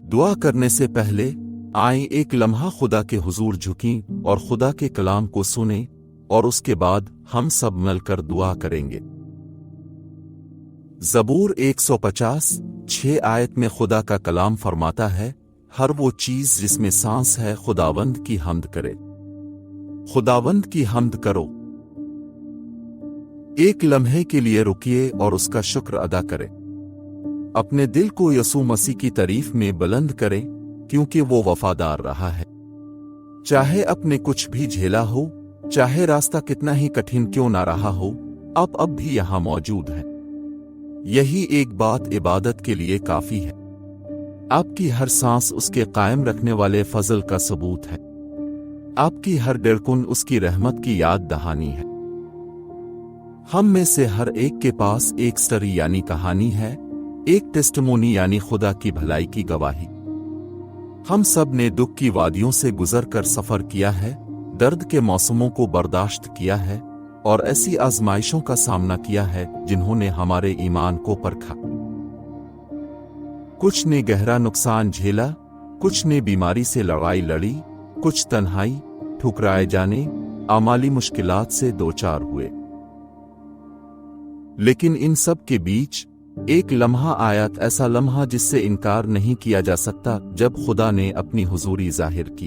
दुआ करने से पहले आए एक लम्हा खुदा के हुजूर झुकीं और खुदा के कलाम को सुने, और उसके बाद हम सब मिलकर दुआ करेंगे। ज़बूर 150 6 आयत में खुदा का कलाम फरमाता है, हर वो चीज जिसमें सांस है खुदावंद की हम्द करे। खुदावंद की हम्द करो। एक लम्हे के लिए रुकिए और उसका शुक्र अदा करें। अपने दिल को यसू मसीह की तारीफ में बुलंद करें, क्योंकि वो वफादार रहा है। चाहे अपने कुछ भी झेला हो, चाहे रास्ता कितना ही कठिन क्यों ना रहा हो, अब भी यहां मौजूद है। यही एक बात इबादत के लिए काफी है। आपकी हर सांस उसके कायम रखने वाले फजल का सबूत है। आपकी हर धड़कन उसकी रहमत की याद दहानी है। हम में से हर एक के पास एक स्टोरी यानी कहानी है, एक टेस्टिमोनी यानी खुदा की भलाई की गवाही। हम सब ने दुख की वादियों से गुजर कर सफर किया है, दर्द के मौसमों को बर्दाश्त किया है, और ऐसी आजमाइशों का सामना किया है जिन्होंने हमारे ईमान को परखा। कुछ ने गहरा नुकसान झेला, कुछ ने बीमारी से लड़ाई लड़ी, कुछ तन्हाई, ठुकराए जाने, आमाली मुश्किलात से दो चार हुए। लेकिन इन सब के बीच एक लम्हा आया, ऐसा लम्हा जिससे इनकार नहीं किया जा सकता, जब खुदा ने अपनी हुजूरी जाहिर की।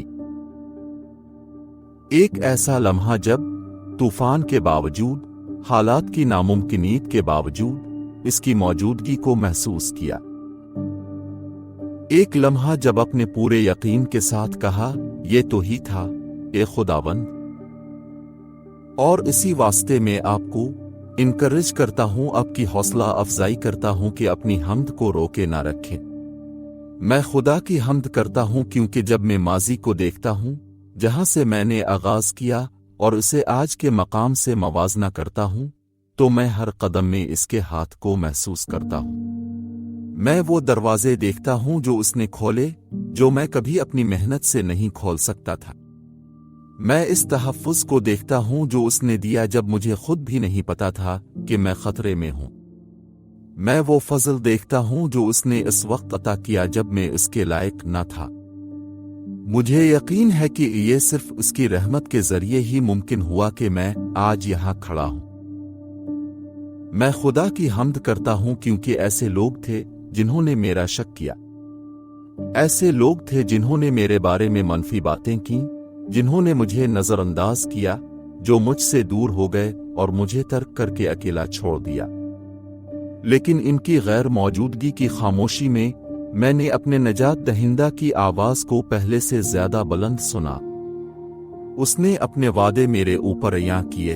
एक ऐसा लम्हा जब तूफान के बावजूद, हालात की नामुमकिनीत के बावजूद इसकी मौजूदगी को महसूस किया। एक लम्हा जब अपने पूरे यकीन के साथ कहा, ये तो ही था ए खुदावंद। और इसी वास्ते में आपको इनकरेज करता हूं, आपकी हौसला अफजाई करता हूं कि अपनी हम्द को रोके ना रखें। मैं खुदा की हम्द करता हूं क्योंकि जब मैं माजी को देखता हूं, जहां से मैंने आगाज किया, और इसे आज के मकाम से मवाजना करता हूं, तो मैं हर कदम में इसके हाथ को महसूस करता हूं। मैं वो दरवाजे देखता हूं जो उसने खोले, जो मैं कभी अपनी मेहनत से नहीं खोल सकता था। मैं इस तहफ़्फ़ुज़ को देखता हूं जो उसने दिया जब मुझे खुद भी नहीं पता था कि मैं खतरे में हूं। मैं वो फजल देखता हूं जो उसने इस वक्त अता किया जब मैं इसके लायक न था। मुझे यकीन है कि ये सिर्फ उसकी रहमत के जरिए ही मुमकिन हुआ कि मैं आज यहां खड़ा हूं। मैं खुदा की हम्द करता हूं क्योंकि ऐसे लोग थे जिन्होंने मेरा शक किया। ऐसे लोग थे जिन्होंने मेरे बारे में मनफी बातें की, जिन्होंने मुझे नजरअंदाज किया, जो मुझसे दूर हो गए और मुझे तर्क करके अकेला छोड़ दिया। लेकिन इनकी गैर मौजूदगी की खामोशी में मैंने अपने नजात दहिंदा की आवाज को पहले से ज्यादा बुलंद सुना। उसने अपने वादे मेरे ऊपर अयां किए।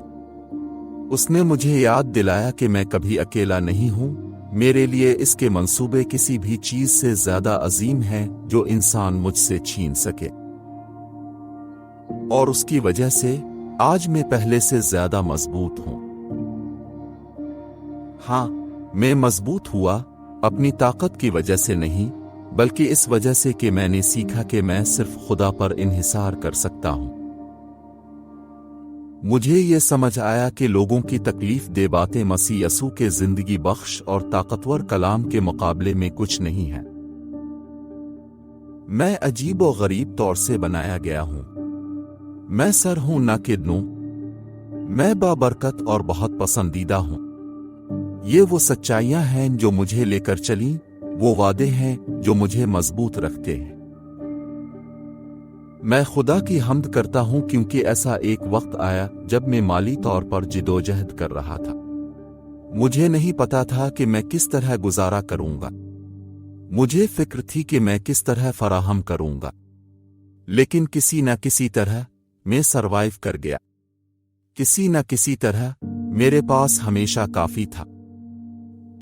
उसने मुझे याद दिलाया कि मैं कभी अकेला नहीं हूं। मेरे लिए इसके मंसूबे किसी भी चीज से ज्यादा अजीम हैं जो इंसान मुझसे छीन सके। और उसकी वजह से आज मैं पहले से ज्यादा मजबूत हूं। हां, मैं मजबूत हुआ अपनी ताकत की वजह से नहीं, बल्कि इस वजह से कि मैंने सीखा कि मैं सिर्फ खुदा पर इन्हिसार कर सकता हूं। मुझे ये समझ आया कि लोगों की तकलीफ दे बातें मसीह यसू के जिंदगी बख्श और ताकतवर कलाम के मुकाबले में कुछ नहीं है। मैं अजीब और गरीब तौर से बनाया गया हूं। मैं सर हूं ना कि दनू। मैं बाबरकत और बहुत पसंदीदा हूं। ये वो सच्चाइयां हैं जो मुझे लेकर चली, वो वादे हैं जो मुझे मजबूत रखते हैं। मैं खुदा की हम्द करता हूं क्योंकि ऐसा एक वक्त आया जब मैं माली तौर पर जिदोजहद कर रहा था। मुझे नहीं पता था कि मैं किस तरह गुजारा करूंगा। मुझे फिक्र थी कि मैं किस तरह फराहम करूंगा, लेकिन किसी न किसी तरह मैं सरवाइव कर गया। किसी न किसी तरह मेरे पास हमेशा काफी था।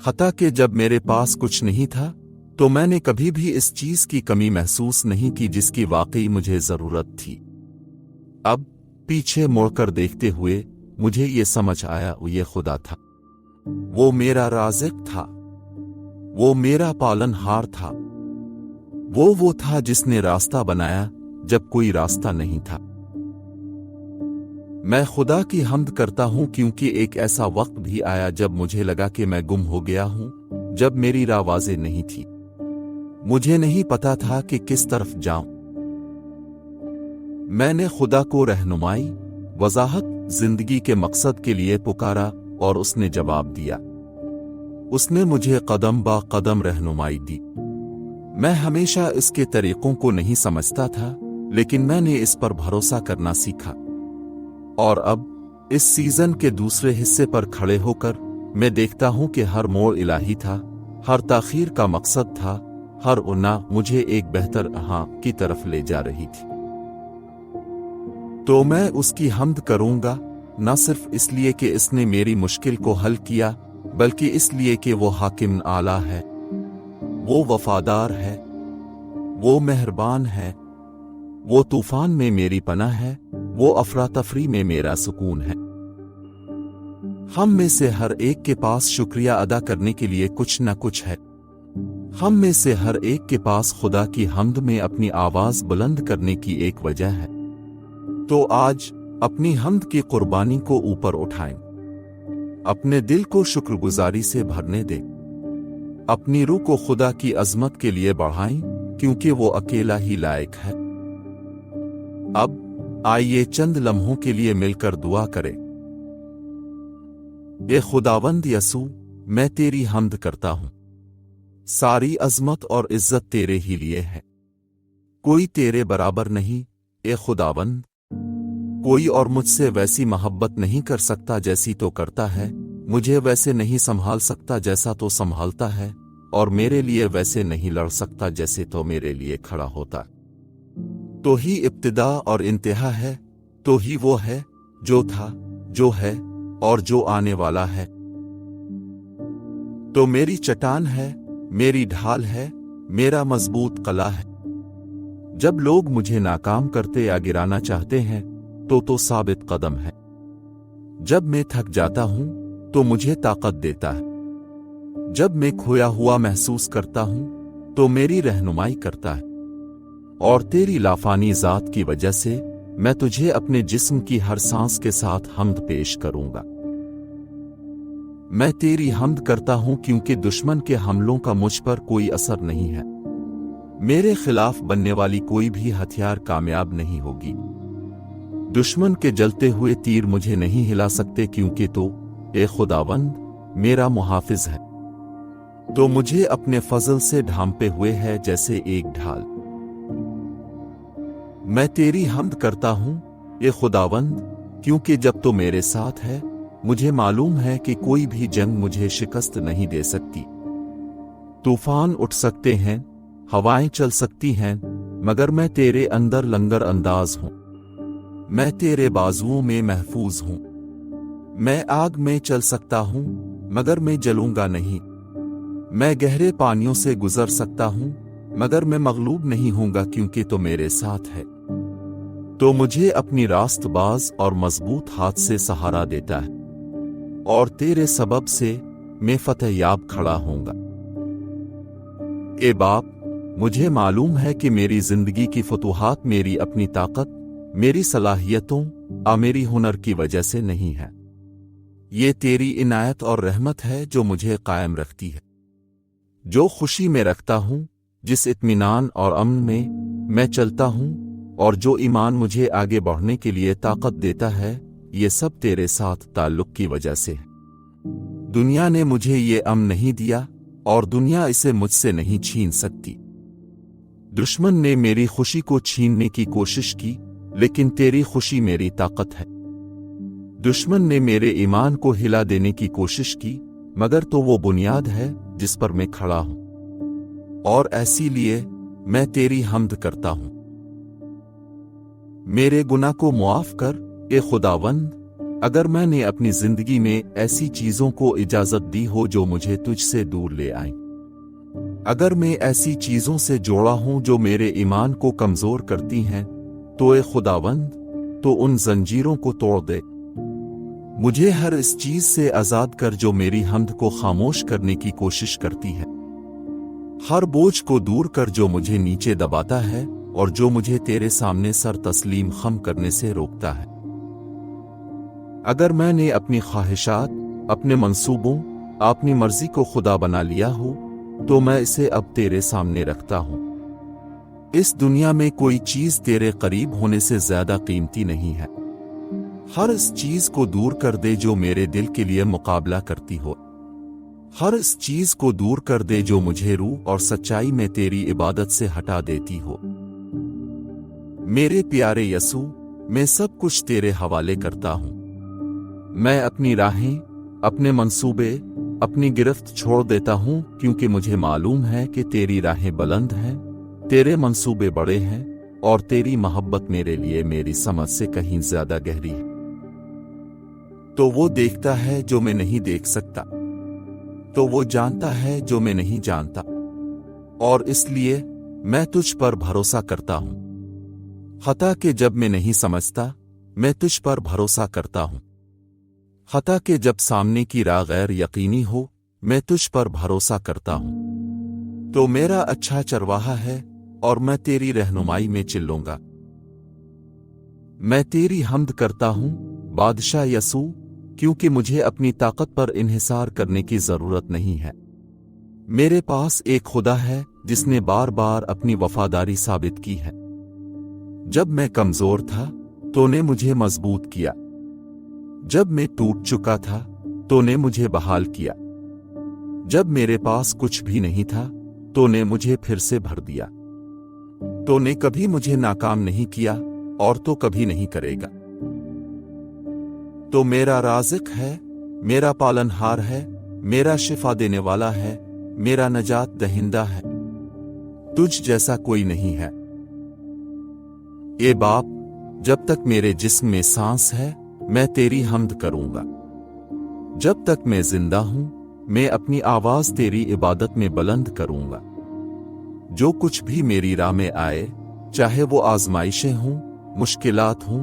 हता कि जब मेरे पास कुछ नहीं था तो मैंने कभी भी इस चीज की कमी महसूस नहीं की जिसकी वाकई मुझे जरूरत थी। अब पीछे मुड़कर देखते हुए मुझे ये समझ आया वो ये खुदा था। वो मेरा राज़िक था। वो मेरा पालनहार था। वो था जिसने रास्ता बनाया जब कोई रास्ता नहीं था। मैं खुदा की हम्द करता हूं क्योंकि एक ऐसा वक्त भी आया जब मुझे लगा कि मैं गुम हो गया हूं, जब मेरी राह वाज़ेह नहीं थी। मुझे नहीं पता था कि किस तरफ जाऊं। मैंने खुदा को रहनुमाई, वजाहत, जिंदगी के मकसद के लिए पुकारा और उसने जवाब दिया। उसने मुझे कदम बा कदम रहनुमाई दी। मैं हमेशा इसके तरीकों को नहीं समझता था, लेकिन मैंने इस पर भरोसा करना सीखा। और अब इस सीजन के दूसरे हिस्से पर खड़े होकर मैं देखता हूं कि हर मोड़ इलाही था, हर ताखीर का मकसद था, हर उन्ना मुझे एक बेहतर अहां की तरफ ले जा रही थी। तो मैं उसकी हम्द करूंगा, न सिर्फ इसलिए कि इसने मेरी मुश्किल को हल किया, बल्कि इसलिए कि वो हाकिम आला है, वो वफादार है, वो मेहरबान है, वो तूफान में मेरी पनाह है, वो अफरा तफरी में मेरा सुकून है। हम में से हर एक के पास शुक्रिया अदा करने के लिए कुछ न कुछ है। हम में से हर एक के पास खुदा की हम्द में अपनी आवाज बुलंद करने की एक वजह है। तो आज अपनी हम्द की कुर्बानी को ऊपर उठाएं, अपने दिल को शुक्रगुजारी से भरने दें, अपनी रूह को खुदा की अजमत के लिए बढ़ाएं, क्योंकि वो अकेला ही लायक है। अब आइए चंद लम्हों के लिए मिलकर दुआ करें। ए खुदावंद यसू, मैं तेरी हम्द करता हूं। सारी अजमत और इज्जत तेरे ही लिए है। कोई तेरे बराबर नहीं ए खुदावंद। कोई और मुझसे वैसी मोहब्बत नहीं कर सकता जैसी तो करता है, मुझे वैसे नहीं संभाल सकता जैसा तो संभालता है, और मेरे लिए वैसे नहीं लड़ सकता जैसे तो मेरे लिए खड़ा होता। तो ही इब्तिदा और इंतहा है, तो ही वो है जो था, जो है और जो आने वाला है। तो मेरी चट्टान है, मेरी ढाल है, मेरा मजबूत कला है। जब लोग मुझे नाकाम करते या गिराना चाहते हैं तो साबित कदम है। जब मैं थक जाता हूं तो मुझे ताकत देता है। जब मैं खोया हुआ महसूस करता हूं तो मेरी रहनुमाई करता है। और तेरी लाफानी जात की वजह से मैं तुझे अपने जिस्म की हर सांस के साथ हम्द पेश करूंगा। मैं तेरी हम्द करता हूं क्योंकि दुश्मन के हमलों का मुझ पर कोई असर नहीं है। मेरे खिलाफ बनने वाली कोई भी हथियार कामयाब नहीं होगी। दुश्मन के जलते हुए तीर मुझे नहीं हिला सकते, क्योंकि तो ए खुदावंद मेरा मुहाफिज है। तो मुझे अपने फजल से ढांपे हुए है जैसे एक ढाल। मैं तेरी हम्द करता हूं ए खुदावंद, क्योंकि जब तो मेरे साथ है मुझे मालूम है कि कोई भी जंग मुझे शिकस्त नहीं दे सकती। तूफान उठ सकते हैं, हवाएं चल सकती हैं, मगर मैं तेरे अंदर लंगर अंदाज हूं। मैं तेरे बाजुओं में महफूज हूं। मैं आग में चल सकता हूं, मगर मैं जलूंगा नहीं। मैं गहरे पानियों से गुजर सकता हूं, मगर मैं मगलूब नहीं होऊंगा, क्योंकि तो मेरे साथ है। तो मुझे अपनी रास्तबाज और मजबूत हाथ से सहारा देता है, और तेरे सबब से मैं फतेहयाब खड़ा होऊंगा। ए बाप, मुझे मालूम है कि मेरी जिंदगी की फतूहात मेरी अपनी ताकत, मेरी सलाहियतों और मेरी हुनर की वजह से नहीं है। ये तेरी इनायत और रहमत है जो मुझे कायम रखती है। जो खुशी में रखता हूं, जिस इत्मीनान और अमन में मैं चलता हूं, और जो ईमान मुझे आगे बढ़ने के लिए ताकत देता है, ये सब तेरे साथ ताल्लुक की वजह से है। दुनिया ने मुझे ये अमन नहीं दिया, और दुनिया इसे मुझसे नहीं छीन सकती। दुश्मन ने मेरी खुशी को छीनने की कोशिश की, लेकिन तेरी खुशी मेरी ताकत है। दुश्मन ने मेरे ईमान को हिला देने की कोशिश की, मगर तो वो बुनियाद है जिस पर मैं खड़ा हूं। और ऐसी लिए मैं तेरी हम्द करता हूं। मेरे गुनाह को मुआफ कर ए खुदावंद। अगर मैंने अपनी जिंदगी में ऐसी चीजों को इजाजत दी हो जो मुझे तुझसे दूर ले आए, अगर मैं ऐसी चीजों से जोड़ा हूं जो मेरे ईमान को कमजोर करती हैं, तो ए खुदावंद, तो उन जंजीरों को तोड़ दे। मुझे हर इस चीज से आजाद कर जो मेरी हम्द को खामोश करने की कोशिश करती है। हर बोझ को दूर कर जो मुझे नीचे दबाता है, और जो मुझे तेरे सामने सर तस्लीम खम करने से रोकता है। अगर मैंने अपनी ख्वाहिशात, अपने मंसूबों, अपनी मर्जी को खुदा बना लिया हो, तो मैं इसे अब तेरे सामने रखता हूं। इस दुनिया में कोई चीज तेरे करीब होने से ज्यादा कीमती नहीं है। हर इस चीज को दूर कर दे जो मेरे दिल के लिए मुकाबला करती हो। हर इस चीज को दूर कर दे जो मुझे रूह और सच्चाई में तेरी इबादत से हटा देती हो। मेरे प्यारे यसू, मैं सब कुछ तेरे हवाले करता हूं। मैं अपनी राहें, अपने मंसूबे, अपनी गिरफ्त छोड़ देता हूं, क्योंकि मुझे मालूम है कि तेरी राहें बुलंद हैं, तेरे मंसूबे बड़े हैं और तेरी मोहब्बत मेरे लिए मेरी समझ से कहीं ज्यादा गहरी है। तो वो देखता है जो मैं नहीं देख सकता, तो वो जानता है जो मैं नहीं जानता, और इसलिए मैं तुझ पर भरोसा करता हूं। हता कि जब मैं नहीं समझता, मैं तुझ पर भरोसा करता हूं। हता कि जब सामने की राह गैर यकीनी हो, मैं तुझ पर भरोसा करता हूं। तो मेरा अच्छा चरवाहा है और मैं तेरी रहनुमाई में चलूंगा। मैं तेरी हम्द करता हूं बादशाह यसू, क्योंकि मुझे अपनी ताकत पर इन्हिसार करने की जरूरत नहीं है। मेरे पास एक खुदा है जिसने बार बार अपनी वफादारी साबित की है। जब मैं कमजोर था तो ने मुझे मजबूत किया। जब मैं टूट चुका था तो ने मुझे बहाल किया। जब मेरे पास कुछ भी नहीं था तो ने मुझे फिर से भर दिया। तो ने कभी मुझे नाकाम नहीं किया और तो कभी नहीं करेगा। तो मेरा राज़िक है, मेरा पालनहार है, मेरा शिफा देने वाला है, मेरा नजात दहिंदा है। तुझ जैसा कोई नहीं है। ए बाप, जब तक मेरे जिस्म में सांस है मैं तेरी हम्द करूंगा। जब तक मैं जिंदा हूं मैं अपनी आवाज तेरी इबादत में बुलंद करूंगा। जो कुछ भी मेरी राह में आए, चाहे वो आजमाइशें हों, मुश्किलात हों,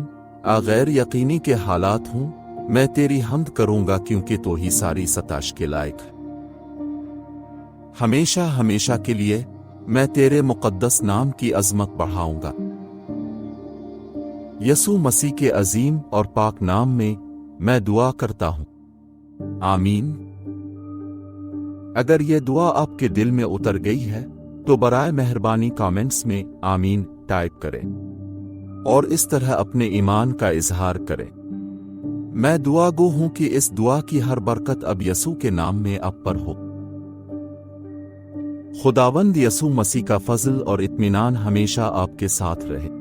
गैर यकीनी के हालात हों, मैं तेरी हम्द करूंगा, क्योंकि तो ही सारी सताश के लायक है। हमेशा हमेशा के लिए मैं तेरे मुकद्दस नाम की अजमत बढ़ाऊंगा। यसू मसीह के अजीम और पाक नाम में मैं दुआ करता हूं, आमीन। अगर यह दुआ आपके दिल में उतर गई है तो बराए मेहरबानी कमेंट्स में आमीन टाइप करें और इस तरह अपने ईमान का इजहार करें। मैं दुआगो हूं कि इस दुआ की हर बरकत अब यसू के नाम में आप पर हो। खुदावंद यसू मसीह का फजल और इत्मीनान हमेशा आपके साथ रहे।